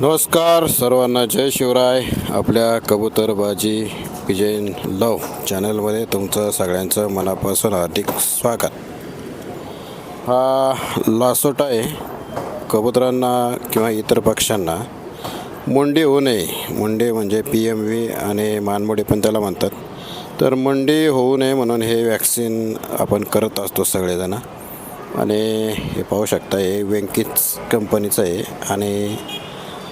नमस्कार सर्वांना, जय शिवराय. आपल्या कबूतरबाजी विजयन लव चॅनलमध्ये तुमचं सगळ्यांचं मनापासून हार्दिक स्वागत. हा लासोटा आहे. कबुतरांना किंवा इतर पक्ष्यांना मुंडी होऊ नये. मुंडी म्हणजे PMV आणि मानमोडी पण त्याला म्हणतात. तर मुंडी होऊ नये म्हणून हे वॅक्सिन आपण करत असतो सगळेजण. आणि हे पाहू शकता, हे वेंकीच कंपनीचं आहे आणि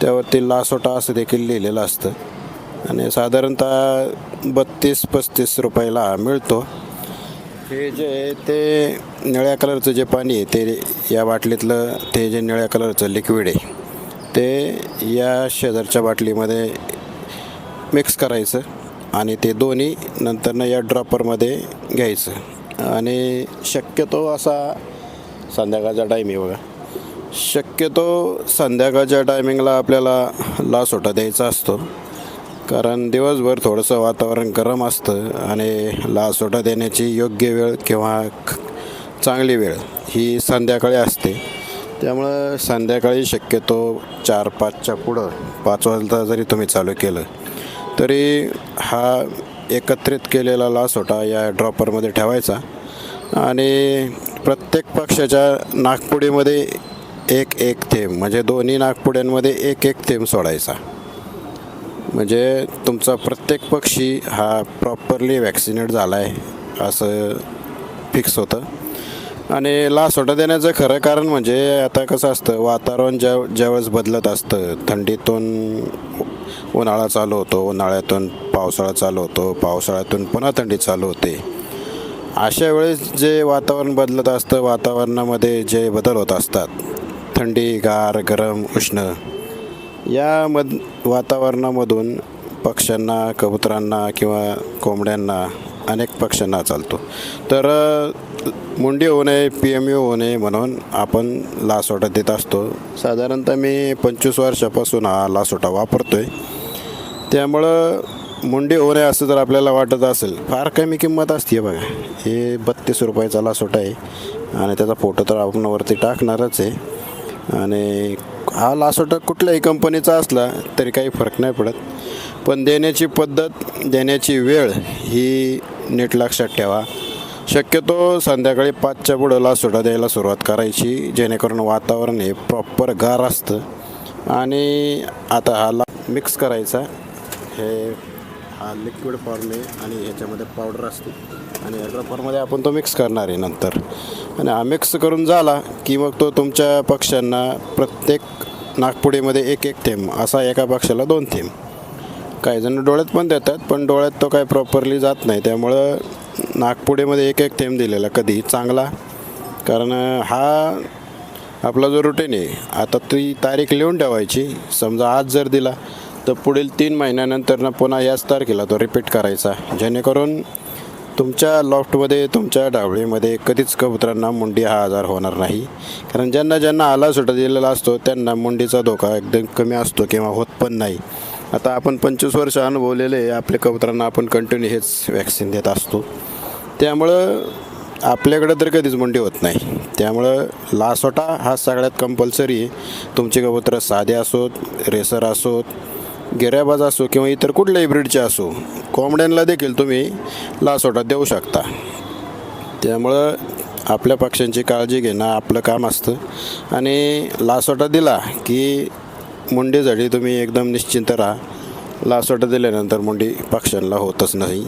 त्यावरती लासोटा असं देखील लिहिलेलं असतं. आणि साधारणतः 32-35 रुपयाला मिळतो. हे जे आहे ते निळ्या कलरचं जे पाणी आहे ते या बाटलीतलं, ते जे निळ्या कलरचं लिक्विड आहे ते या शेजारच्या बाटलीमध्ये मिक्स करायचं आणि ते दोन्ही नंतरनं या ड्रॉपरमध्ये घ्यायचं. आणि शक्यतो असा संध्याकाळचा टाईम आहे बघा, शक्यतो संध्याकाळच्या टायमिंगला आपल्याला लासोटा द्यायचा असतो. कारण दिवसभर थोडंसं वातावरण गरम असतं आणि लासोटा देण्याची योग्य वेळ किंवा चांगली वेळ ही संध्याकाळी असते. त्यामुळं संध्याकाळी शक्यतो 4-5च्या पुढं, 5 वाजता जरी तुम्ही चालू केलं तरी हा एकत्रित केलेला लासोटा या ड्रॉपरमध्ये ठेवायचा आणि प्रत्येक पक्षाच्या नाकपुडीमध्ये एक थेंब, म्हणजे दोन्ही नाकपुड्यांमध्ये एक थेंब सोडायचा. म्हणजे तुमचा प्रत्येक पक्षी हा प्रॉपरली वॅक्सिनेट झाला आहे असं फिक्स होतं. आणि लासोटा देण्याचं खरं कारण म्हणजे आता कसं असतं, वातावरण ज्यावेळेस बदलत असतं, थंडीतून उन्हाळा चालू होतो, उन्हाळ्यातून पावसाळा चालू होतो, पावसाळ्यातून पुन्हा थंडी चालू होते. अशा वेळेस जे वातावरण बदलत असतं, वातावरणामध्ये जे बदल होत असतात, थंडी, गार, गरम, उष्ण, या वातावरणामधून पक्ष्यांना, कबुतरांना किंवा कोंबड्यांना, अनेक पक्ष्यांना चालतो. तर मुंडी होऊ नये, PMV होऊ नये म्हणून आपण लासोटा देत असतो. साधारणतः मी 25 वर्षापासून हा लासोटा वापरतो आहे. त्यामुळं मुंडी होऊ नये असं जर आपल्याला वाटत असेल, फार कमी किंमत असते बघा. हे 32 रुपयाचा लासोटा आहे आणि त्याचा फोटो तर आपण वरती टाकणारच आहे. आणि हा लासोटा कुठल्याही कंपनीचा असला तरी काही फरक नाही पडत. पण देण्याची पद्धत, देण्याची वेळ ही नीट लक्षात ठेवा. शक्यतो संध्याकाळी 5च्या पुढं लासोटा द्यायला सुरुवात करायची, जेणेकरून वातावरण हे प्रॉपर गार असतं. आणि आता हा मिक्स करायचा. हा लिक्विड फॉर्म आहे आणि ह्याच्यामध्ये पावडर असते आणि या ड्रॉपरमध्ये आपण तो मिक्स करणार आहे नंतर. आणि हा मिक्स करून झाला की मग तो तुमच्या पक्ष्यांना प्रत्येक नाकपुडीमध्ये एक थेंब, असा एका पक्षाला 2 थेंब. काही जण डोळ्यात पण देतात, पण डोळ्यात तो काय प्रॉपरली जात नाही. त्यामुळं नाकपुडीमध्ये एक थेंब दिलेला कधी चांगला. कारण हा आपला जो रुटीन आहे, आता ती तारीख लिहून ठेवायची. समजा आज जर दिला तर पुढील 3 महिन्यानंतर पुन्हा याच तारखेला तो रिपीट करायचा, जेणेकरून तुमच्या लॉफ्टमध्ये, तुमच्या डावळीमध्ये कधीच कबुतरांना मुंडी हा आजार होणार नाही. कारण ज्यांना लासोटा दिलेला असतो त्यांना मुंडीचा धोका एकदम कमी असतो किंवा होत पण नाही. आता आपण 25 वर्ष अनुभवलेले आपल्या कबुतरांना आपण कंटिन्यू हेच वॅक्सिन देत असतो. त्यामुळं आपल्याकडे तर कधीच मुंडी होत नाही. त्यामुळं लासोटा हा सगळ्यात कंपल्सरी आहे. तुमचे कबुतर साधे असोत, रेसर असोत, गिर्याबाज असो किंवा इतर कुठल्याही ब्रीडचे असो, कोंबड्यांना देखील तुम्ही लासोटा देऊ शकता. त्यामुळं आपल्या पक्ष्यांची काळजी घेणं आपलं काम असतं. आणि लासोटा दिला की मुंडीसाठी तुम्ही एकदम निश्चिंत राहा. लासोटा दिल्यानंतर मुंडी पक्ष्यांना होतच नाही.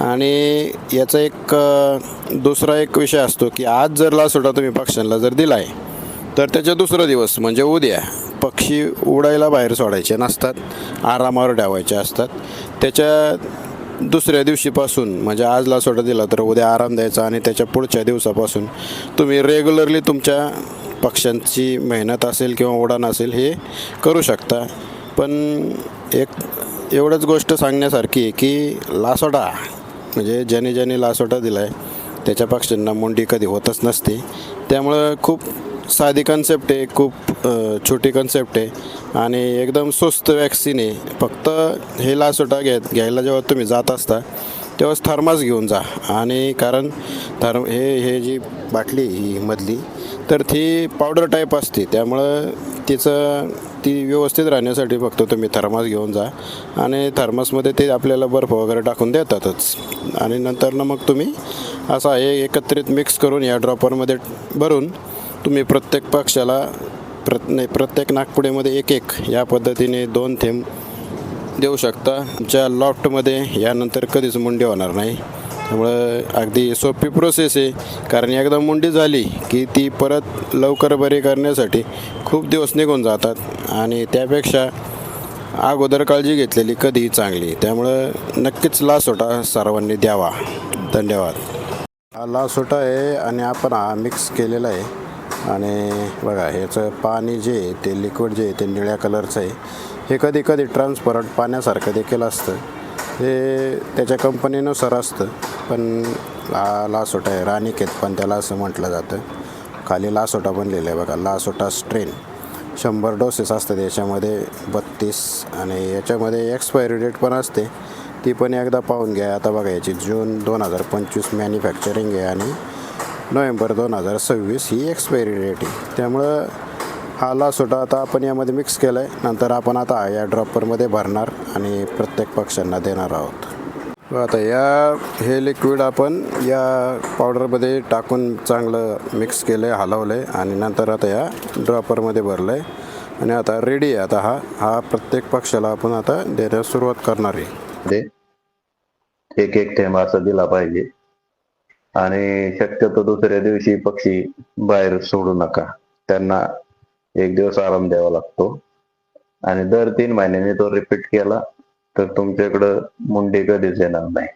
आणि याचा एक दुसरा एक विषय असतो की आज जर लासोटा तुम्ही पक्ष्यांना जर दिला आहे तर त्याच्या दुसरा दिवस म्हणजे उद्या पक्षी उडायला बाहेर सोडायचे नसतात, आरामावर ठेवायचे असतात. त्याच्या दुसऱ्या दिवशीपासून, म्हणजे आज लासोटा दिला तर उद्या आराम द्यायचा आणि त्याच्या पुढच्या दिवसापासून तुम्ही रेग्युलरली तुमच्या पक्ष्यांची मेहनत असेल किंवा उडाण असेल हे करू शकता. पण एक एवढंच गोष्ट सांगण्यासारखी आहे की लासोटा म्हणजे ज्याने लासोटा दिला आहे त्याच्या पक्ष्यांना मुंडी कधी होतच नसते. त्यामुळं खूप साधी कन्सेप्ट आहे, खूप छोटी कन्सेप्ट आहे आणि एकदम स्वस्त वॅक्सिन आहे. फक्त हे लासोटा घ्यायला जेव्हा तुम्ही जात असता तेव्हाच थर्मास घेऊन जा. आणि कारण हे जी बाटली ही मधली तर ती पावडर टाईप असते, त्यामुळं तिचं ती व्यवस्थित राहण्यासाठी फक्त तुम्ही थर्मास घेऊन जा आणि थर्मासमध्ये ते आपल्याला बर्फ वगैरे टाकून देतातच. आणि नंतर मग तुम्ही असं हे एकत्रित मिक्स करून या ड्रॉपरमध्ये भरून तुम्ही प्रत्येक पक्षाला प्रत्येक नाकपुडीमध्ये एक एक या पद्धतीने 2 थेंब देऊ शकता. तुमच्या लॉफ्टमध्ये यानंतर कधीच मुंडी होणार नाही. त्यामुळं अगदी सोपी प्रोसेस आहे, कारण एकदा मुंडी झाली की ती परत लवकर बरी करण्यासाठी खूप दिवस निघून जातात आणि त्यापेक्षा अगोदर काळजी घेतलेली कधीही चांगली. त्यामुळं नक्कीच लासोटा सर्वांनी द्यावा. धन्यवाद. हा लासोटा आहे आणि आपण हा मिक्स केलेला आहे. आणि बघा ह्याचं पाणी जे आहे ते लिक्विड जे आहे ते निळ्या कलरचं आहे. हे कधी कधी ट्रान्सपरंट पाण्यासारखं देखील असतं. हे त्याच्या कंपनीनुसार असतं, पण लासोटा आहे राणीखेत पण त्याला असं म्हटलं जातं. खाली लासोटा बनलेला आहे बघा, लासोटा स्ट्रेन. 100 डोसेस असतात याच्यामध्ये 32 आणि याच्यामध्ये एक्सपायरी डेट पण असते, ती पण एकदा पाहून घ्या. आता बघा याची जून 2025 मॅन्युफॅक्चरिंग आहे आणि नोव्हेंबर 2026 ही एक्सपायरी डेट आहे. त्यामुळं हा लासोटा आता आपण यामध्ये मिक्स केला आहे. नंतर आपण आता या ड्रॉपरमध्ये भरणार आणि प्रत्येक पक्ष्यांना देणार आहोत. आता हे लिक्विड आपण या पावडरमध्ये टाकून चांगलं मिक्स केलं आहे, हलवलं आहे आणि नंतर आता या ड्रॉपरमध्ये भरलं आहे आणि आता रेडी आहे. आता हा प्रत्येक पक्षाला आपण आता देण्यास सुरुवात करणार आहे. एक थेंब असा दिला पाहिजे आणि शक्यतो दुसऱ्या दिवशी पक्षी बाहेर सोडू नका. त्यांना 1 दिवस आराम द्यावा लागतो आणि दर 3 महिन्यांनी तो रिपीट केला तर तुमच्याकडं मुंडी कधीच येणार नाही.